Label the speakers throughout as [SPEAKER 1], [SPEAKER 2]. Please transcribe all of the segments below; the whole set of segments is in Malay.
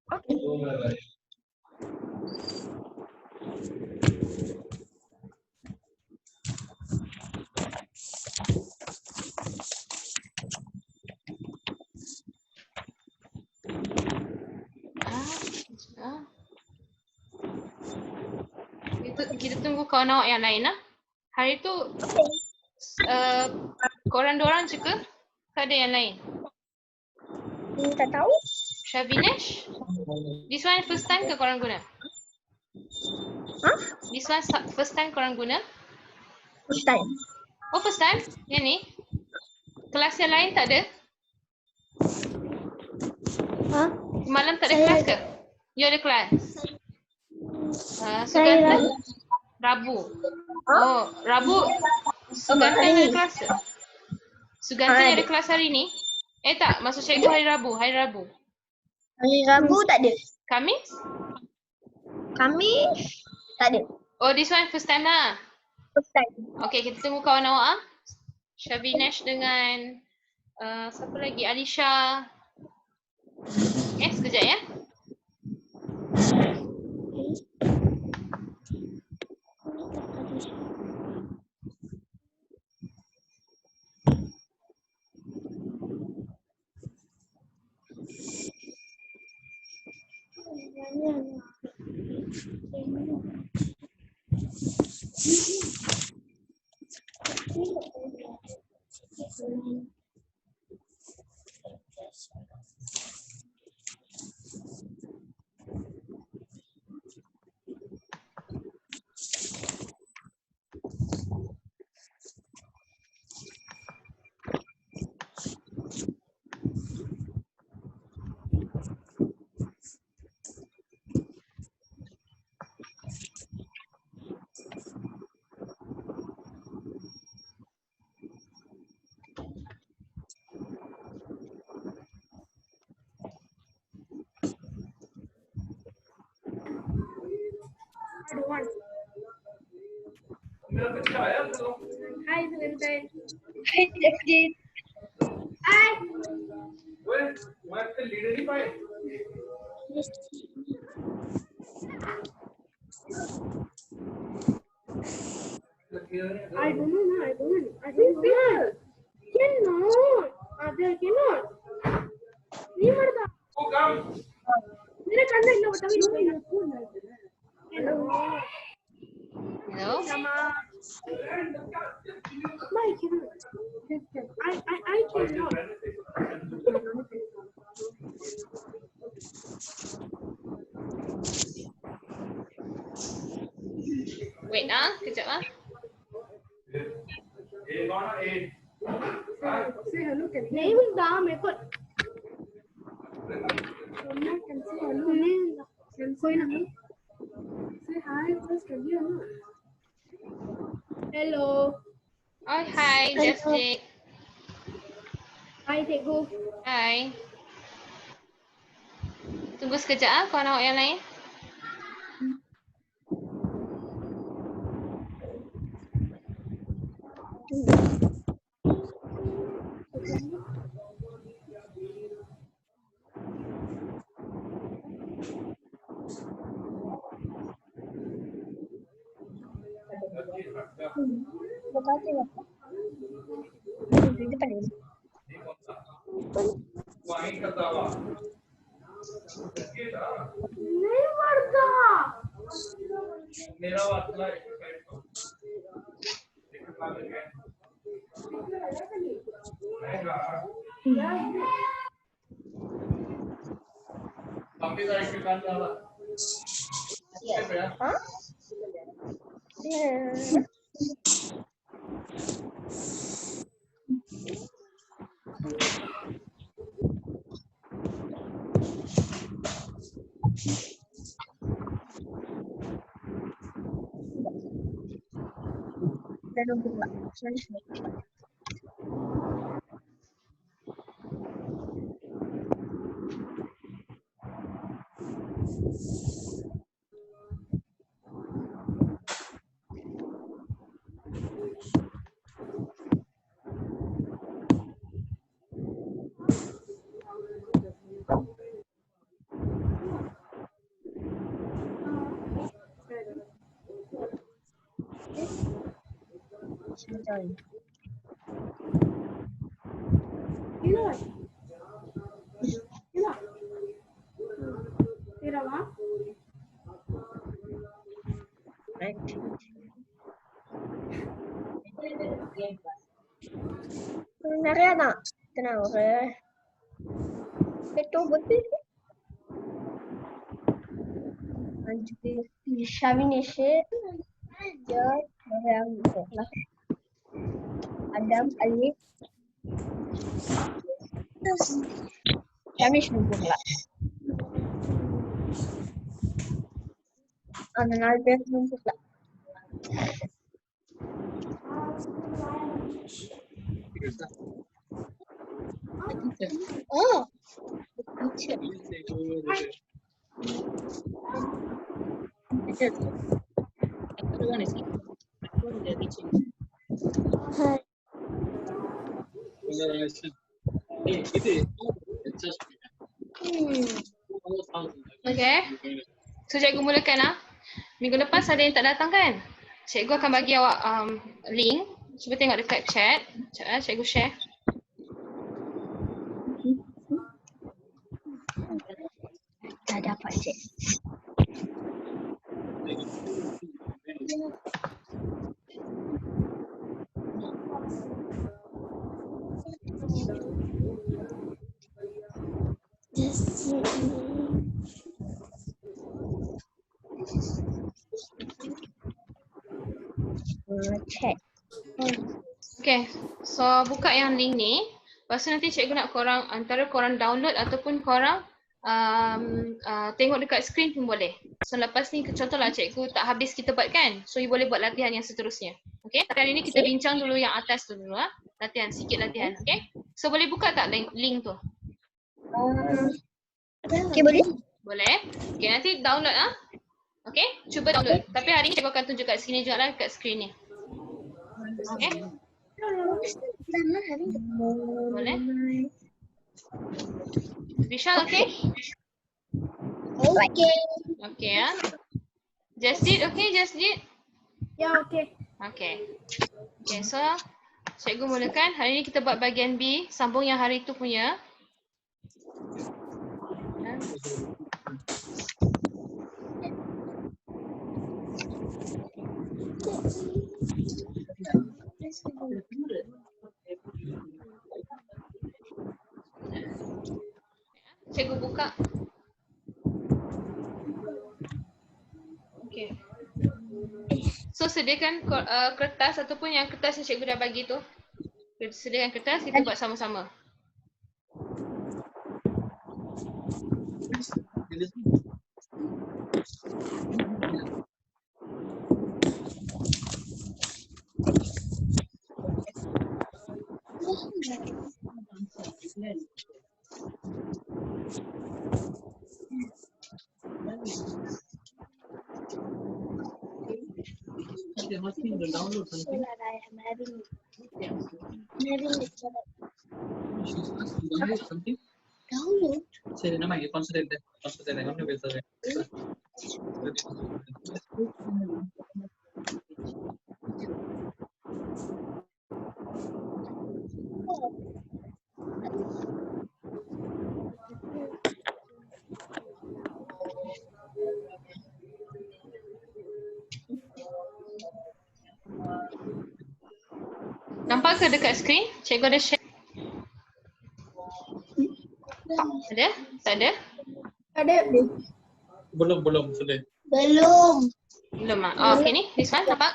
[SPEAKER 1] Oke.
[SPEAKER 2] Kita tunggu kawan awak yang lain lah. Hari tu korang dorang je ke? Tak ada yang lain?
[SPEAKER 1] Tak tahu.
[SPEAKER 2] Shavinesh? This one first time ke korang guna? This one first time korang guna?
[SPEAKER 1] First time.
[SPEAKER 2] Oh first time? Yang ni? Kelas yang lain tak ada? Malam tak ada kelas ke? You ada kelas? Sugatan? Rabu. Oh, Rabu. Sugatan ada kelas ke? Sugatan ada kelas hari ni? Tak, maksud cikgu hari Rabu. Hari Rabu.
[SPEAKER 1] Hari Rabu tak ada.
[SPEAKER 2] Khamis?
[SPEAKER 1] Khamis tak ada.
[SPEAKER 2] Oh, this one first time lah.
[SPEAKER 1] First time.
[SPEAKER 2] Okay, kita tunggu kawan awak ah. Shavinesh dengan siapa lagi? Alisha. Sekejap ya.
[SPEAKER 3] Hai Valentine.
[SPEAKER 1] Hai David.
[SPEAKER 3] Hai. I don't know. I don't know. Cannot. There cannot. नहीं मरता. मेरे कंधे में बता Hello.
[SPEAKER 2] Hello.
[SPEAKER 3] I cannot. I cannot.
[SPEAKER 2] Wait kejap ah.
[SPEAKER 3] Say hello can. नहीं मिलता मेरे को. Can say hello. Can कोई ना. Say hi. First can you hello? Hello.
[SPEAKER 2] Oh hi, Jasmine.
[SPEAKER 3] Hi Cikgu.
[SPEAKER 2] Hai. Tunggu sekejap ah kawan awak yang lain.
[SPEAKER 3] नहीं मरता.
[SPEAKER 4] मेरा वाला
[SPEAKER 1] Betul.
[SPEAKER 3] Gila. Gila. Kira apa?
[SPEAKER 1] Right. Sebenarnya nak kenapa? Itu betul. Lanjut di examination. Aja yang kelas. Adam Alif. Terus kami sembuh lah. Albert sembuh lah. Oh, teacher.
[SPEAKER 2] Okay. So cikgu mulakan lah. Minggu lepas ada yang tak datang kan? Cikgu akan bagi awak link. Cuba tengok dekat chat. Cikgu share.
[SPEAKER 1] Tak dapat cek. Chat.
[SPEAKER 2] Okay. So buka yang link ni. Lepas tu nanti cikgu nak korang, antara korang download ataupun korang tengok dekat screen pun boleh. So lepas ni contohlah cikgu tak habis kita buat kan. So you boleh buat latihan yang seterusnya. Okay. Kali ni kita bincang dulu yang atas dulu lah. Latihan, sikit latihan. Okay. So boleh buka tak link tu?
[SPEAKER 1] Okay, boleh?
[SPEAKER 2] Boleh. Okay, nanti download ah. Okay, cuba download. Tapi hari ni cikgu akan tunjuk kat sini juga lah, kat screen ni. Okay. Boleh. Vishal, okay?
[SPEAKER 1] Okay.
[SPEAKER 2] Okay ya. Jasjid, okay Jasjid?
[SPEAKER 3] Ya, okey.
[SPEAKER 2] Okay. Okay, so cikgu mulakan. Hari ni kita buat bahagian B, sambung yang hari tu punya. Cikgu buka. Okay. So sediakan kertas ataupun yang kertas yang cikgu dah bagi tu. Sediakan kertas, kita buat sama-sama.
[SPEAKER 4] சரி நம்ம இங்க கான்சென்ட்ரேட் என்ன பேசுறேன்
[SPEAKER 2] Nampak ke dekat skrin? Cikgu ada share. Ada? Tak ada?
[SPEAKER 1] Ada.
[SPEAKER 4] belum sudah
[SPEAKER 1] Belum.
[SPEAKER 2] Belum ah. Oh, okay ni. This one nampak?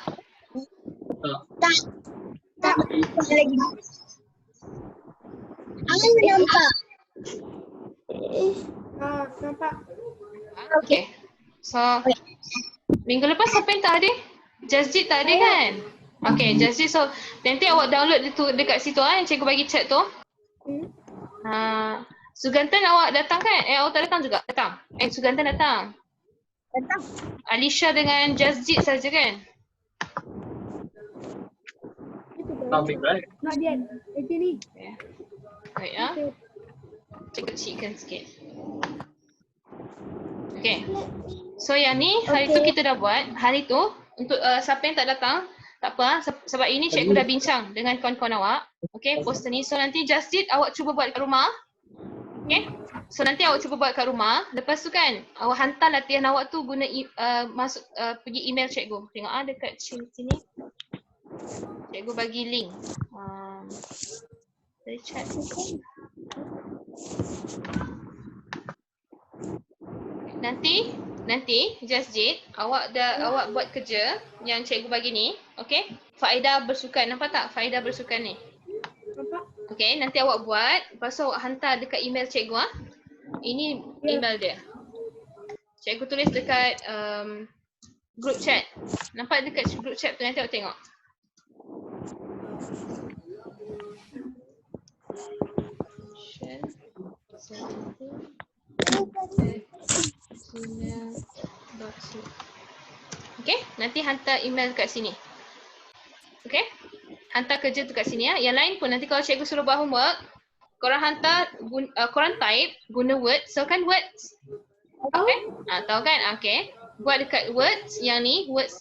[SPEAKER 1] Tak. Tak. Lagi. Aku nampak.
[SPEAKER 3] Nampak.
[SPEAKER 2] Okay. So, minggu lepas siapa yang tak ada? Jasjid tak ada kan? Okay, Jasjid. So, nanti awak download itu dekat situ yang cikgu bagi chat tu. Sugantan awak datang kan? Awak tak datang juga? Datang? Sugantan datang.
[SPEAKER 1] Datang.
[SPEAKER 2] Alisha dengan Jasjid saja kan?
[SPEAKER 4] something right
[SPEAKER 3] Not yet. Itu ni.
[SPEAKER 2] Okay. Baik ya. Cikgu kecilkan sikit. Okay. So yang ni hari tu kita dah buat. Hari tu untuk siapa yang tak datang, Tak apa, sebab ini cikgu dah bincang dengan kawan-kawan awak. Okay, poster ni. So nanti Jasjid awak cuba buat kat rumah. Okay. So nanti awak cuba buat kat rumah. Lepas tu kan, awak hantar latihan awak tu guna pergi email cikgu. Tengok dekat sini. Cikgu bagi link. Dari chat. Nanti Jasjid awak buat kerja yang cikgu bagi ni, okey? Faedah bersukan, nampak tak faedah bersukan ni? Okey, nanti awak buat, lepas tu awak hantar dekat email cikgu Ini email dia. Cikgu tulis dekat group chat. Nampak dekat group chat tu, nanti awak tengok. Okay, nanti hantar email kat sini. Okay, hantar kerja tu kat sini ya. Yang lain pun nanti kalau cikgu suruh buat homework, korang hantar, korang type guna Word. So kan Words? Okay, tahu kan? Okay, buat dekat Words yang ni, Words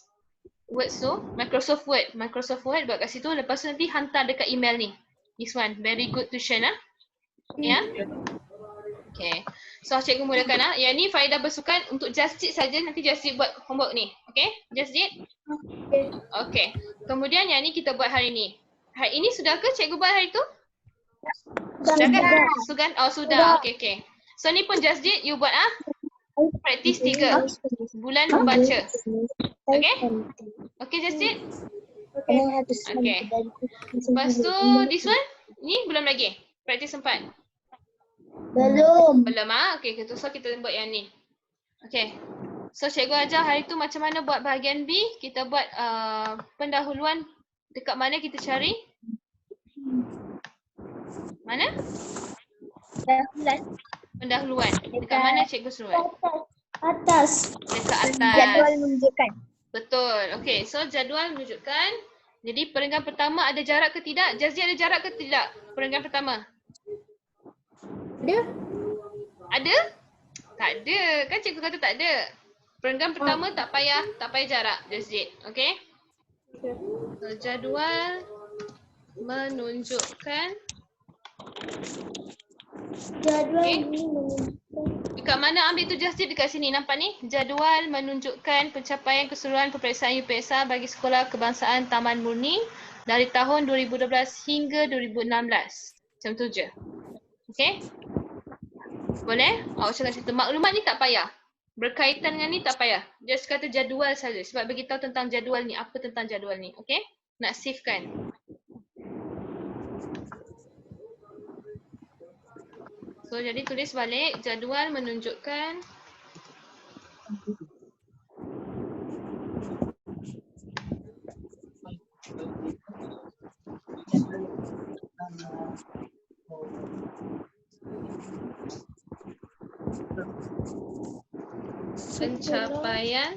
[SPEAKER 2] tu, Microsoft Word buat kat situ. Lepas tu nanti hantar dekat email ni. This one, very good tuition ya. Okay, so cikgu mulakan Yang ni faedah bersukan untuk Jasjid saja. Nanti Jasjid buat homework ni. Okay, Jasjid? Okay, kemudian yang ni kita buat hari ni. Hari ini sudah ke cikgu buat hari tu? Sudah kan? Sudah. Okay. So ni pun Jasjid, you buat praktis 3 bulan membaca. Okay? Okay Jasjid? Okay. Lepas tu this one, ni belum lagi. Praktis 4. Belum Okay, so kita buat yang ni. Okay, so cikgu ajar hari tu macam mana buat bahagian B. Kita buat pendahuluan. Dekat mana kita cari? Mana? Pendahuluan. Dekat mana cikgu suruh?
[SPEAKER 1] Atas.
[SPEAKER 2] Dekat atas.
[SPEAKER 1] Jadual menunjukkan.
[SPEAKER 2] Betul. Okay, so jadual menunjukkan. Jadi perenggan pertama ada jarak ke tidak? Jasjid ada jarak ke tidak? Perenggan pertama. Ada? Tak ada. Kan cikgu kata tak ada. Perenggan pertama tak payah jarak, Jasjid. Okay? So, jadual menunjukkan. Okay. Dekat mana ambil tu Jasjid? Dekat sini. Nampak ni? Jadual menunjukkan pencapaian keseluruhan peperiksaan UPSR bagi Sekolah Kebangsaan Taman Murni dari tahun 2012 hingga 2016. Macam tu je. Okay? Boleh? Awak cakap situ. Maklumat ni tak payah. Berkaitan dengan ni tak payah. Just kata jadual saja. Sebab beritahu tentang jadual ni. Apa tentang jadual ni. Okay? Nak save kan? So, jadi tulis balik. Jadual menunjukkan pencapaian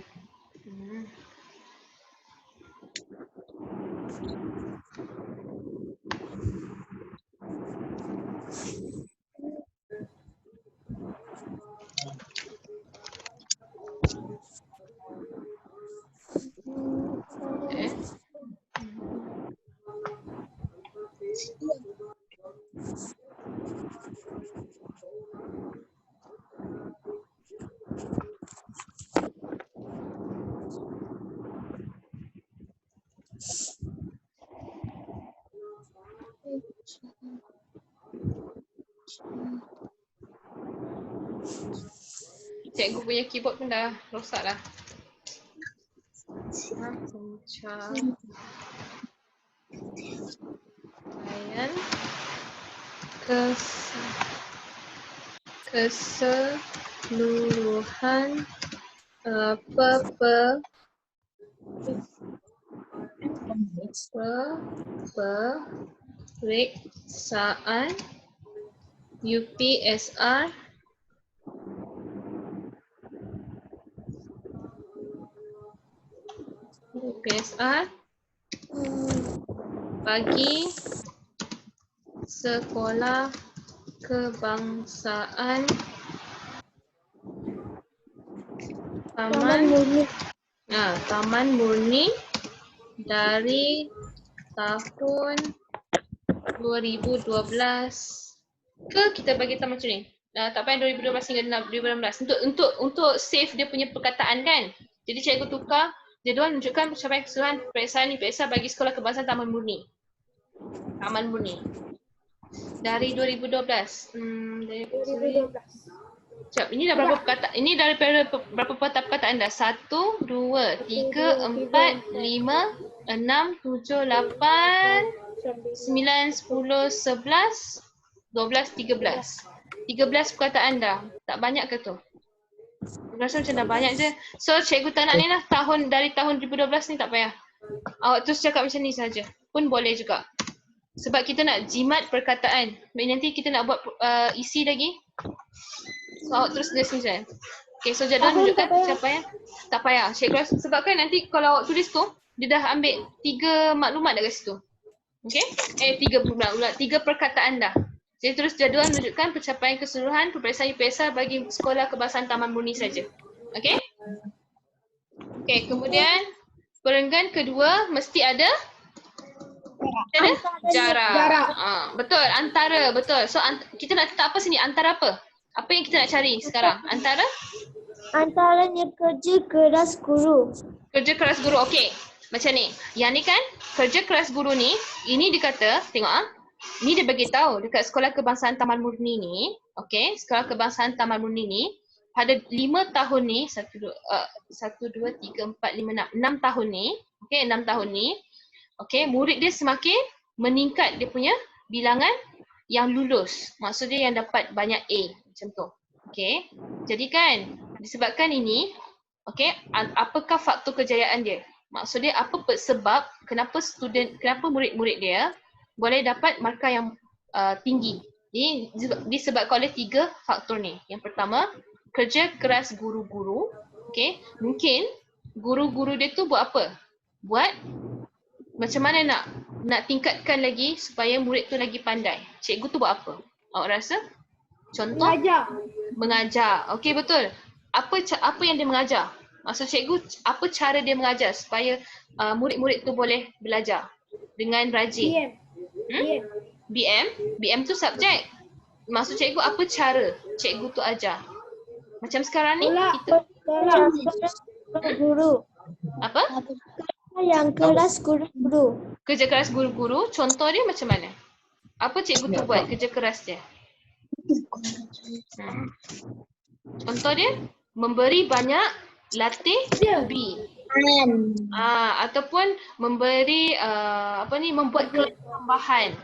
[SPEAKER 2] cikgu punya keyboard pun dah rosak dah. Pencapaian keseluruhan peperiksaan UPSR bagi Sekolah Kebangsaan Taman Murni dari tahun 2012 ke kita bagi tahu macam ni. Tak payah 2012 hingga 2016 untuk save dia punya perkataan kan. Jadi cikgu tukar jadual menunjukkan pencapaian keseluruhan peperiksaan IPSA bagi Sekolah Kebangsaan Taman Murni. Taman Murni. Dari 2012. Dari
[SPEAKER 3] 2012.
[SPEAKER 2] Sekejap, ini dah berapa perkataan? Ini daripada berapa perkataan dah? 1, 2, 3, 4, 5, 6, 7, 8, 9, 10, 11, 12, 13. 13 perkataan dah. Tak banyak ke tu? Aku rasa macam dah banyak je. So cikgu tak nak ni lah. Dari tahun 2012 ni tak payah. Awak terus cakap macam ni saja. Pun boleh juga. Sebab kita nak jimat perkataan. Nanti kita nak buat isi lagi. So awak terus tulis ni je. Okay, so jadual tunjukkan pencapaian. Tak payah. Cikgu rasa sebab kan nanti kalau awak tulis tu, dia dah ambil 3 maklumat dah kat situ. Okay? 3 maklumat, 3 perkataan dah. Jadi terus jadual menunjukkan pencapaian keseluruhan peperiksaan IPSA bagi Sekolah Kebangsaan Taman Murni saja. Okay? Okay, kemudian perenggan kedua mesti ada jarak. Betul, antara, betul. So kita nak letak apa sini? Antara apa? Apa yang kita nak cari sekarang?
[SPEAKER 1] Antaranya kerja keras guru.
[SPEAKER 2] Kerja keras guru. Okey. Macam ni. Yang ni kan kerja keras guru ni, ini dikata, tengok ni dia bagi tahu dekat Sekolah Kebangsaan Taman Murni ni, okey, Sekolah Kebangsaan Taman Murni ni pada 5 tahun ni, 1 2 3 4 5 6 tahun ni, okey, 6 tahun ni, okey, murid dia semakin meningkat dia punya bilangan yang lulus. Maksudnya yang dapat banyak A macam tu. Okey. Jadi kan disebabkan ini, okey, apakah faktor kejayaan dia? Maksudnya apa sebab kenapa murid-murid dia boleh dapat markah yang tinggi. Ini disebabkan oleh 3 faktor ni. Yang pertama, kerja keras guru-guru. Okey, mungkin guru-guru dia tu buat apa? Buat macam mana nak tingkatkan lagi supaya murid tu lagi pandai. Cikgu tu buat apa? Awak rasa? Contoh? Mengajar. Okey, betul. Apa yang dia mengajar? Maksud cikgu, apa cara dia mengajar supaya murid-murid tu boleh belajar dengan rajin? BM? BM tu subjek. Maksud cikgu, apa cara cikgu tu ajar? Macam sekarang ni kita
[SPEAKER 1] Guru.
[SPEAKER 2] apa?
[SPEAKER 1] Yang keras guru-guru.
[SPEAKER 2] Kerja keras guru-guru, contoh dia macam mana? Apa cikgu tu buat kerja keras dia? Contoh dia memberi banyak latih hobi. Ataupun memberi membuat kelas tambahan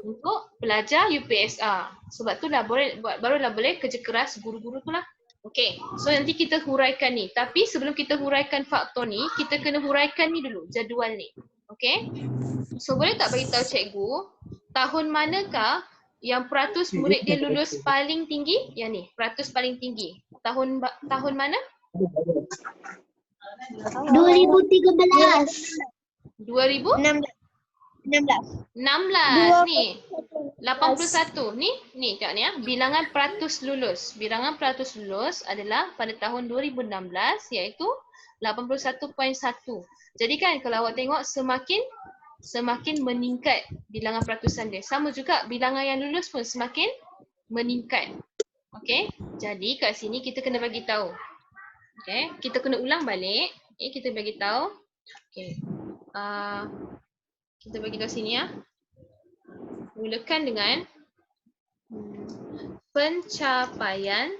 [SPEAKER 2] untuk pelajar UPSR. Sebab tu lah barulah boleh kerja keras guru-guru tu lah. Okey, so nanti kita huraikan ni. Tapi sebelum kita huraikan faktor ni, kita kena huraikan ni dulu, jadual ni. Okey? So boleh tak bagi tahu cikgu, tahun manakah yang peratus murid dia lulus paling tinggi? Yang ni, peratus paling tinggi. Tahun mana?
[SPEAKER 1] 2013.
[SPEAKER 2] 16 ni. 81 ni tengok ni bilangan peratus lulus. Bilangan peratus lulus adalah pada tahun 2016 iaitu 81.1. Jadi kan kalau awak tengok semakin meningkat bilangan peratusan dia. Sama juga bilangan yang lulus pun semakin meningkat. Okey. Jadi kat sini kita kena bagi tahu. Okey, kita kena ulang balik. Kita bagi tahu. Okey. Kita bagi tahu sini ya. Mulakan dengan pencapaian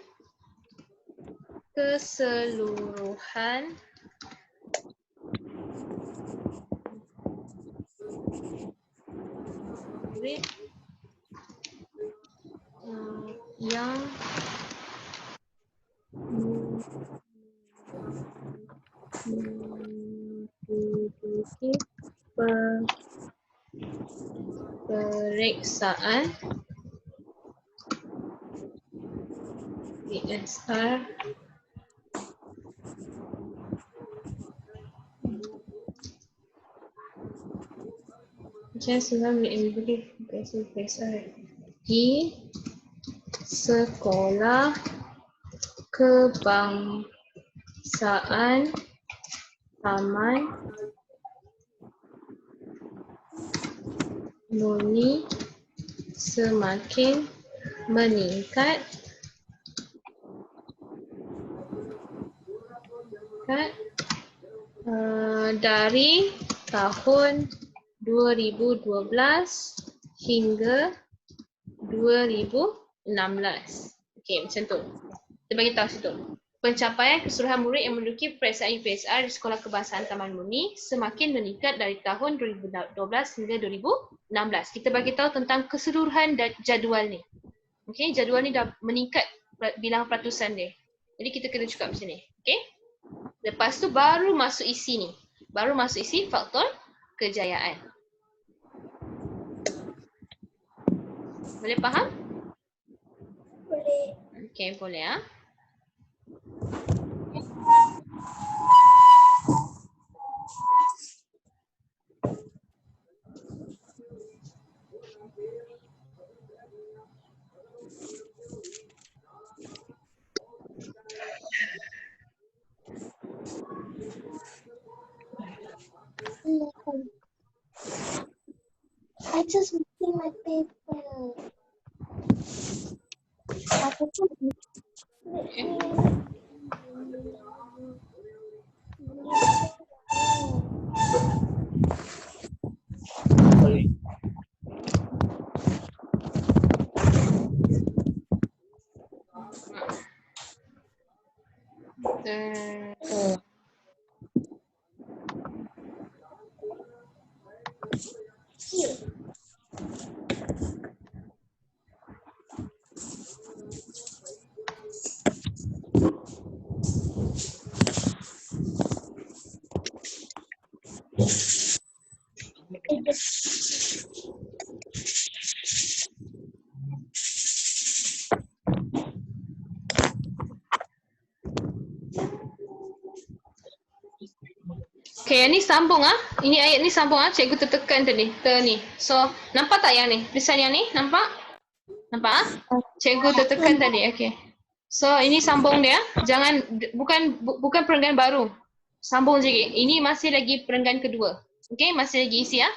[SPEAKER 2] keseluruhan murid yang mengikuti peperiksaan IPSR mengikuti IPSR di Sekolah Kebangsaan Taman Murni semakin meningkat dari tahun 2012 hingga 2016. Okey, macam tu. Kita bagi tahu situ. Pencapaian keseluruhan murid yang menduduki peperiksaan UPSR di Sekolah Kebahasaan Taman Murni semakin meningkat dari tahun 2012 hingga 2016. Kita bagi tahu tentang keseluruhan jadual ni. Okey, jadual ni dah meningkat bilang peratusan dia. Jadi kita kena cakap macam ni. Okey? Lepas tu baru masuk isi ni. Baru masuk isi faktor kejayaan. Boleh faham?
[SPEAKER 1] Boleh.
[SPEAKER 2] Okey, boleh ah.
[SPEAKER 1] I just missing my paper. Apa tu?
[SPEAKER 2] Okay, yang ni sambung ah. Ini ayat ni sambung ah. Cikgu tertekan tadi. Ni. So, nampak tak yang ni? Tulisan yang ni? Nampak? Nampak ah? Cikgu tertekan tadi. Okay. So, ini sambung dia. Jangan, bukan perenggan baru. Sambung sikit. Ini masih lagi perenggan kedua. Okay, masih lagi isi ah.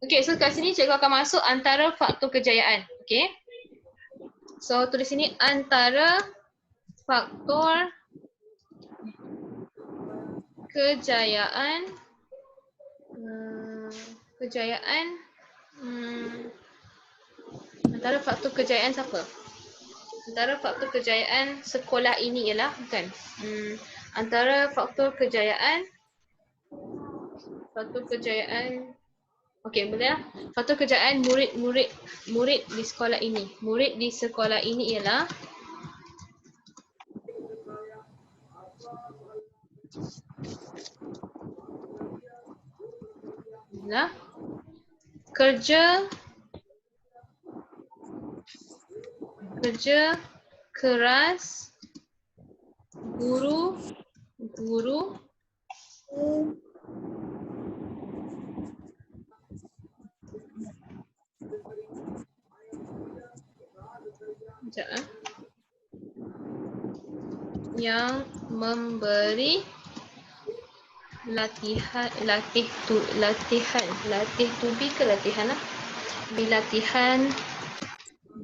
[SPEAKER 2] Okay, so kat sini cikgu akan masuk antara faktor kejayaan. Okay. So, tulis sini antara faktor kejayaan antara faktor kejayaan siapa? Antara faktor kejayaan sekolah ini ialah bukan. Antara faktor kejayaan okey, boleh lah. Faktor kejayaan murid di sekolah ini. Murid di sekolah ini ialah kerja keras guru yang memberi latihan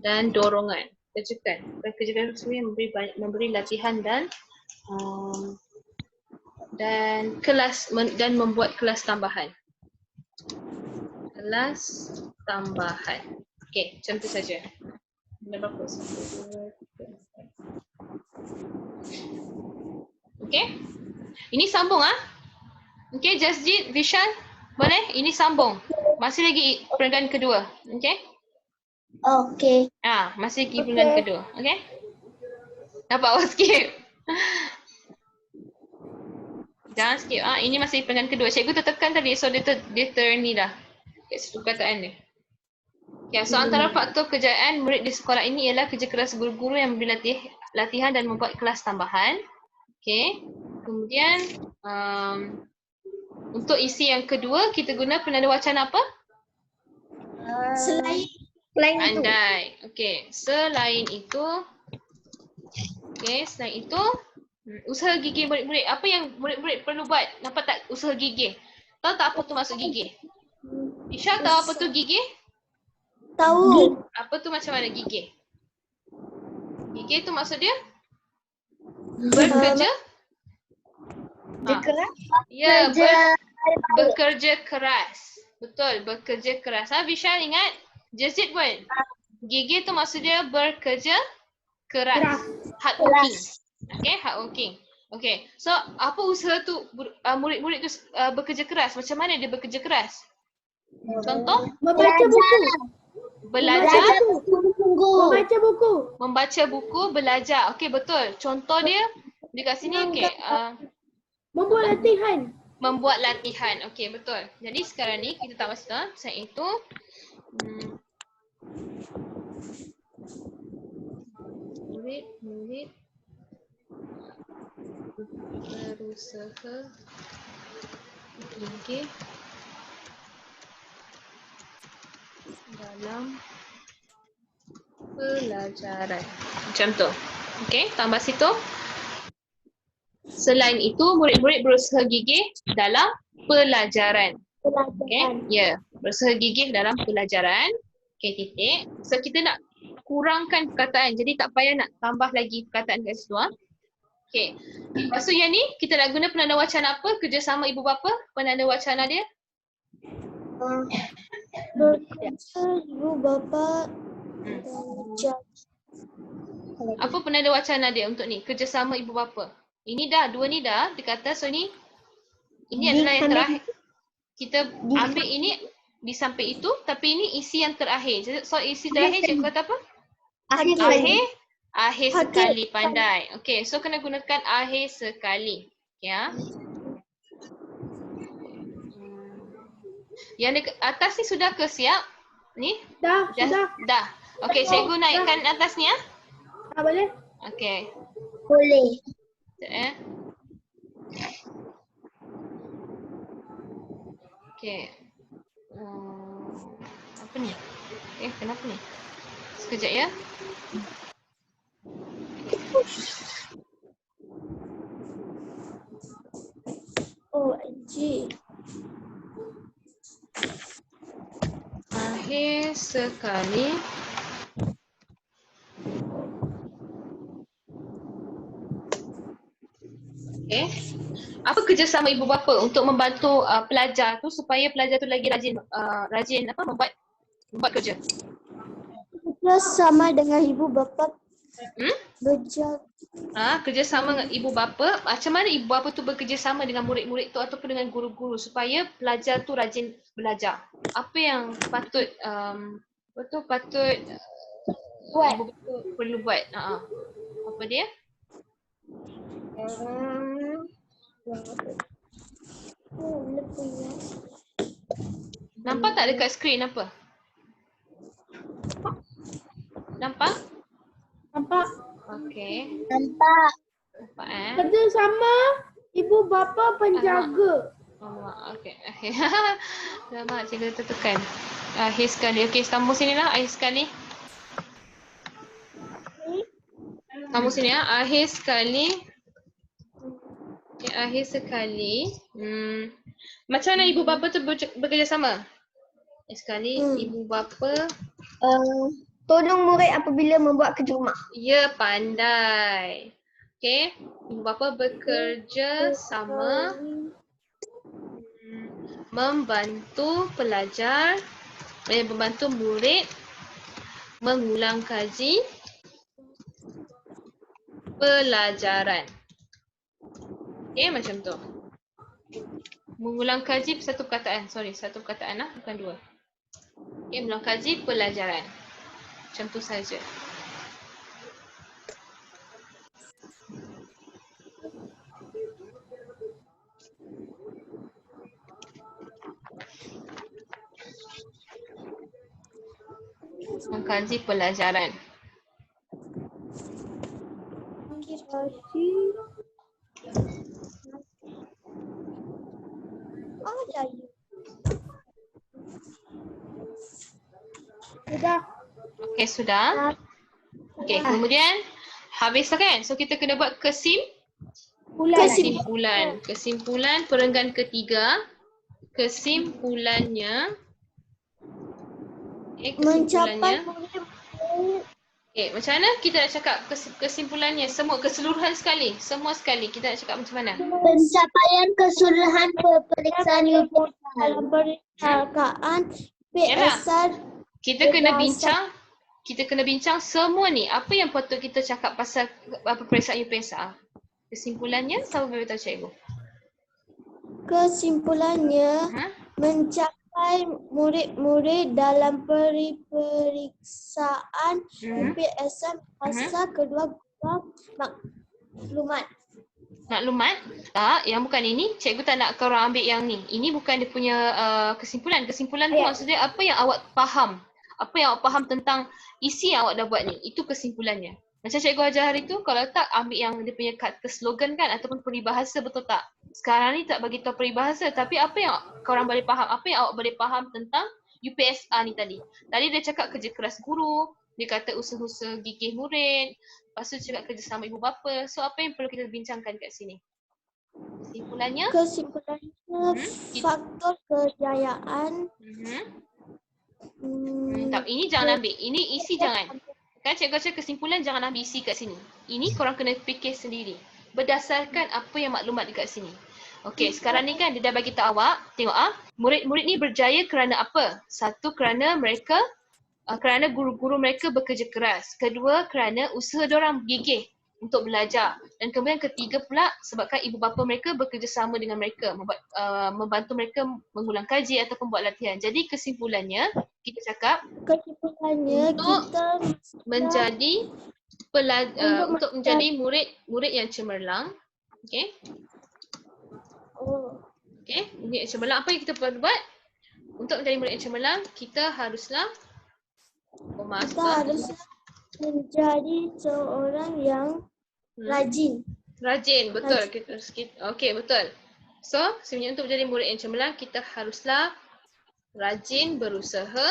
[SPEAKER 2] dan dorongan. Kerjakan sebenarnya memberi latihan dan kelas dan membuat kelas tambahan. Okey, macam tu saja. Berapa? Okey. Ini sambung ah. Okey, Jasjid, Vishal, boleh? Ini sambung. Masih lagi perenggan kedua. Okey?
[SPEAKER 1] Okay.
[SPEAKER 2] Masih lagi perenggan kedua. Okey? Dapat awak skip. Jangan skip. Ini masih perenggan kedua. Cikgu tertekan tadi, so dia ni dah. Kat situ perkataan dia. Okay, so antara faktor kejayaan murid di sekolah ini ialah kerja keras guru-guru yang memberi latihan dan membuat kelas tambahan. Okay. Kemudian untuk isi yang kedua kita guna penanda wacana apa?
[SPEAKER 1] Selain itu.
[SPEAKER 2] Andai. Okay. Selain itu usaha gigih murid-murid. Apa yang murid-murid perlu buat? Nampak tak usaha gigih? Tahu tak apa tu maksud gigih? Isha tahu apa tu gigih?
[SPEAKER 1] Tahu.
[SPEAKER 2] Apa tu macam mana gigih? Gigih tu maksud dia bekerja? Ya, bekerja keras. Betul, bekerja keras. Vishal ingat? Jazid pun. Gigih tu maksud dia bekerja keras. Hardworking. Okay, hardworking. Okay, so apa usaha tu murid-murid tu bekerja keras? Macam mana dia bekerja keras? Contoh?
[SPEAKER 3] Membaca buku.
[SPEAKER 2] Belajar,
[SPEAKER 3] Membaca buku.
[SPEAKER 2] membaca buku, belajar. Okey, betul. Contoh dia dekat sini okey,
[SPEAKER 3] Membuat latihan.
[SPEAKER 2] membuat latihan. Okey, betul. Jadi sekarang ni kita tak masuk saya itu murid berusaha gigih dalam pelajaran. Macam tu. Okey, tambah situ. Selain itu, murid-murid berusaha gigih dalam pelajaran. Okey, ya. Berusaha gigih dalam pelajaran. Okey, titik. So, kita nak kurangkan perkataan. Jadi, tak payah nak tambah lagi perkataan kat situ. Okey. Lepas tu yang ni, kita nak guna penanda wacana apa? Kerjasama ibu bapa. Penanda wacana dia?
[SPEAKER 1] Bekerja ibu bapa belajar.
[SPEAKER 2] Apa penanda wacana dia untuk ni? Kerjasama ibu bapa. Ini dah, dua ni dah. Dia kata, so ni. Ini adalah yang terakhir. Kita ambil ini di samping itu. Tapi ini isi yang terakhir. So isi terakhir cikgu kata apa? Akhir sekali pandai. Okey, so kena gunakan akhir sekali. Ya. Yang dekat atas ni sudah ke siap? Ni?
[SPEAKER 3] Dah, sudah.
[SPEAKER 2] Dah. Okey, cikgu naikkan atas ni ya.
[SPEAKER 3] Boleh?
[SPEAKER 2] Okey.
[SPEAKER 1] Boleh.
[SPEAKER 2] Sekejap Okey. Apa ni? Kenapa ni? Sekejap ya.
[SPEAKER 1] OMG.
[SPEAKER 2] Akhir sekali. Okay. Apa kerjasama ibu bapa untuk membantu pelajar tu supaya pelajar tu lagi rajin membuat kerja?
[SPEAKER 1] Kerjasama dengan ibu bapa belajar.
[SPEAKER 2] Kerjasama dengan ibu bapa. Macam mana ibu bapa tu bekerjasama dengan murid-murid tu ataupun dengan guru-guru supaya pelajar tu rajin belajar? Apa yang patut
[SPEAKER 1] Buat.
[SPEAKER 2] ibu bapa perlu buat? Apa dia? Nampak tak dekat skrin apa? Nampak?
[SPEAKER 3] Nampak?
[SPEAKER 2] Okey.
[SPEAKER 1] Nampak.
[SPEAKER 2] Nampak
[SPEAKER 3] Kerjasama ibu bapa penjaga.
[SPEAKER 2] Okey. Lama cikgu tekan. Akhir sekali. Okey, sambung sini lah. Akhir sekali. Sambung sini ya. Akhir sekali. Okay, akhir sekali. Macam mana ibu bapa tu bekerjasama? Akhir sekali ibu bapa
[SPEAKER 1] Tolong murid apabila membuat kerja rumah.
[SPEAKER 2] ya pandai. Okey, ibu bapa bekerja sama membantu pelajar, membantu murid mengulang kaji pelajaran. Okey, macam tu. Mengulang kaji satu perkataan. Satu perkataan bukan dua. Okey, mengulang kaji pelajaran. Macam tu saja. Mengkaji pelajaran.
[SPEAKER 3] Sudah.
[SPEAKER 2] Okey, sudah. Okey, kemudian habis kan? So kita kena buat kesimpulan. Kesimpulan perenggan ketiga. Kesimpulannya Okay,
[SPEAKER 1] Mencapai
[SPEAKER 2] kesimpulannya.
[SPEAKER 1] murid-murid
[SPEAKER 2] Okay, macam mana kita nak cakap kesimpulannya? Keseluruhan sekali. Semua sekali. Kita nak cakap macam mana?
[SPEAKER 1] pencapaian keseluruhan peperiksaan UPS dalam perpustakaan
[SPEAKER 2] Yalah.
[SPEAKER 1] PSR
[SPEAKER 2] Kita kena bincang semua ni. Apa yang patut kita cakap pasal peperiksaan UPSR? Kesimpulannya, siapa boleh tahu cikgu?
[SPEAKER 1] kesimpulannya mencapai murid-murid dalam peperiksaan UPSR fasa kedua guna maklumat.
[SPEAKER 2] Maklumat? Tak, yang bukan ini. Cikgu tak nak korang ambil yang ni. Ini bukan dia punya kesimpulan. Kesimpulan tu maksudnya apa yang awak faham. Apa yang awak faham tentang isi yang awak dah buat ni. Itu kesimpulannya. Macam cikgu ajar hari tu, kalau tak ambil yang dia punya kata slogan kan ataupun peribahasa, betul tak? Sekarang ni tak bagi tahu peribahasa, tapi apa yang korang boleh faham, apa yang awak boleh faham tentang UPSR ni tadi. Tadi dia cakap kerja keras guru, dia kata usaha-usaha gigih murid, lepas tu cakap kerjasama ibu bapa. So apa yang perlu kita bincangkan kat sini? Kesimpulannya?
[SPEAKER 1] Faktor kejayaan.
[SPEAKER 2] Tak, ini jangan ambil. Ini isi jangan. Kan cikgu cakap kesimpulan jangan ambil isi kat sini. Ini korang kena fikir sendiri. Berdasarkan apa yang maklumat dekat sini. Okey, sekarang ni kan dia dah bagi tahu awak. Tengok murid-murid ni berjaya kerana apa? Satu, kerana mereka kerana guru-guru mereka bekerja keras. Kedua, kerana usaha diorang gigih untuk belajar. Dan kemudian ketiga pula sebabkan ibu bapa mereka bekerjasama dengan mereka, membantu mereka mengulang kaji ataupun buat latihan. Jadi kesimpulannya kita cakap untuk menjadi untuk menjadi murid yang cemerlang. Okey. Okey, murid yang cemerlang, apa yang kita perlu buat? Untuk menjadi murid yang cemerlang, kita haruslah
[SPEAKER 1] menjadi seorang yang rajin.
[SPEAKER 2] Rajin, betul. Okey, betul. So, sebenarnya untuk menjadi murid yang cemerlang, kita haruslah rajin berusaha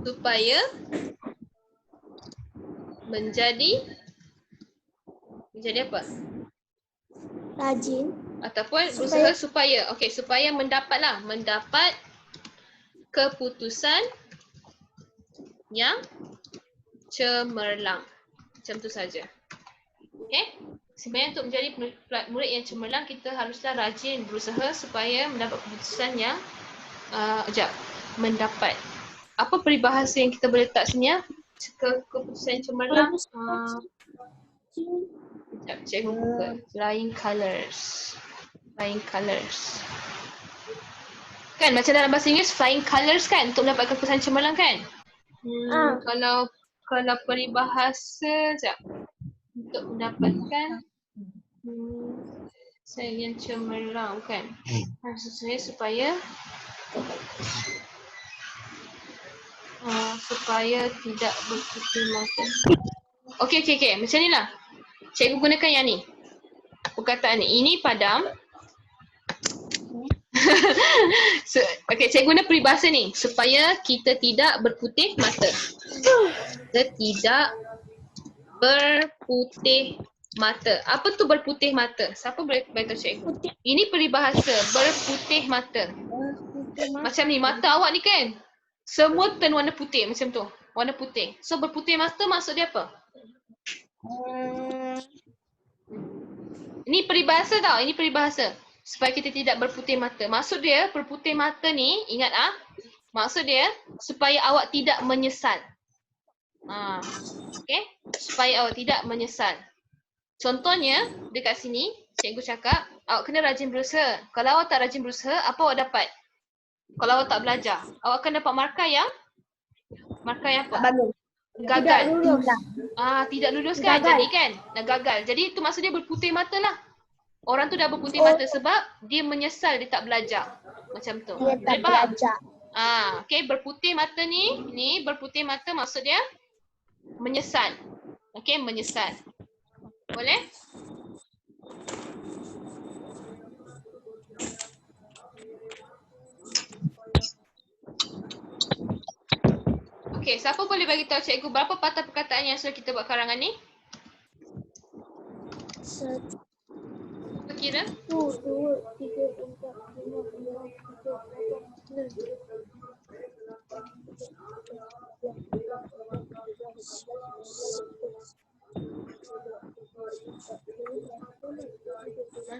[SPEAKER 2] supaya menjadi apa?
[SPEAKER 1] Rajin.
[SPEAKER 2] Ataupun berusaha supaya mendapat keputusan yang cemerlang. Macam tu saja. Okey? Sebenarnya untuk menjadi murid yang cemerlang, kita haruslah rajin berusaha supaya mendapat keputusan yang mendapat. Apa peribahasa yang kita boleh letak sini ya? Keputusan yang cemerlang. Sekejap, cikgu buka. Flying colours. Kan macam dalam bahasa Inggeris, flying colours kan untuk mendapatkan keputusan cemerlang kan? Kalau peribahasa, sekejap. Untuk mendapatkan saya yang cemerlang kan. Maksud saya supaya tidak berputih mata. Okey. Macam ni lah. Cikgu gunakan yang ni. Perkataan ni. Ini padam. Okey, cikgu guna peribahasa ni. Supaya kita tidak berputih mata. Kita tidak berputih mata. Apa tu berputih mata? Siapa boleh beritahu cikgu? Ini peribahasa. Berputih mata. Macam ni. Mata awak ni kan? Semua turn warna putih macam tu. Warna putih. So berputih mata maksud dia apa? Ini peribahasa tau. Ini peribahasa. Supaya kita tidak berputih mata. Maksud dia berputih mata ni, ingat maksud dia supaya awak tidak menyesal. Okay? Supaya awak tidak menyesal. Contohnya dekat sini cikgu cakap awak kena rajin berusaha. Kalau awak tak rajin berusaha, apa awak dapat? Kalau awak tak belajar, awak akan dapat markah yang apa? Gagal. Tidak lulus kan? Gagal. Jadi kan? Dah gagal. Jadi itu maksud dia berputih mata lah. Orang tu dah berputih mata sebab dia menyesal dia tak belajar. Macam tu.
[SPEAKER 1] Dia tak belajar.
[SPEAKER 2] Okay, berputih mata ni berputih mata maksud dia menyesal. Okay, menyesal. Boleh? Okey, siapa boleh bagi tahu cikgu berapa patah perkataan yang sudah kita buat karangan ni? Apa kira?
[SPEAKER 1] 1, 2, 3, 4, 5, 6, 7, 8, 9.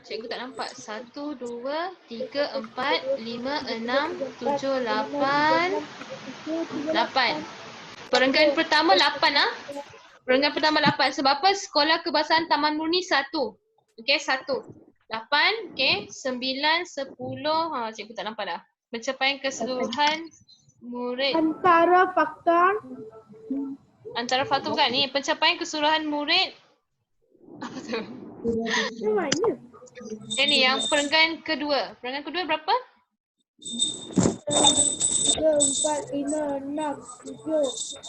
[SPEAKER 2] Cikgu tak nampak. 1, 2, 3, 4, 5, 6, 7, 8. 8. Perenggan pertama 8 ah. Perenggan pertama 8. Sebab apa? Sekolah Kebangsaan Taman Murni 1. Okey, 1. 8, okey, 9, 10. Cikgu tak nampak dah. Pencapaian keseluruhan murid.
[SPEAKER 3] Antara faktor
[SPEAKER 2] Antara faktor bukan ni. Pencapaian keseluruhan murid. Apa tu?
[SPEAKER 3] yang mana?
[SPEAKER 2] Yang ni yang perenggan kedua. Perenggan kedua berapa?
[SPEAKER 3] 3, 4, 5, 6, 7,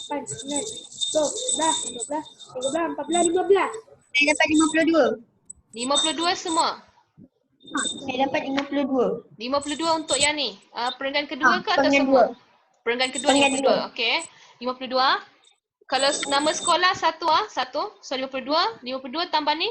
[SPEAKER 3] 8, 9, 10, 11, 12, 13, 14, 15.
[SPEAKER 1] Saya dapat 52.
[SPEAKER 2] 52 semua.
[SPEAKER 1] Saya dapat 52.
[SPEAKER 2] 52 untuk yang ni. Perenggan kedua ke atau
[SPEAKER 1] Perenggan
[SPEAKER 2] semua?
[SPEAKER 1] dua.
[SPEAKER 2] Perenggan kedua
[SPEAKER 1] Perenggan
[SPEAKER 2] 52. Okey. 52. Kalau nama sekolah 1 1. So 52. 52 tambah ni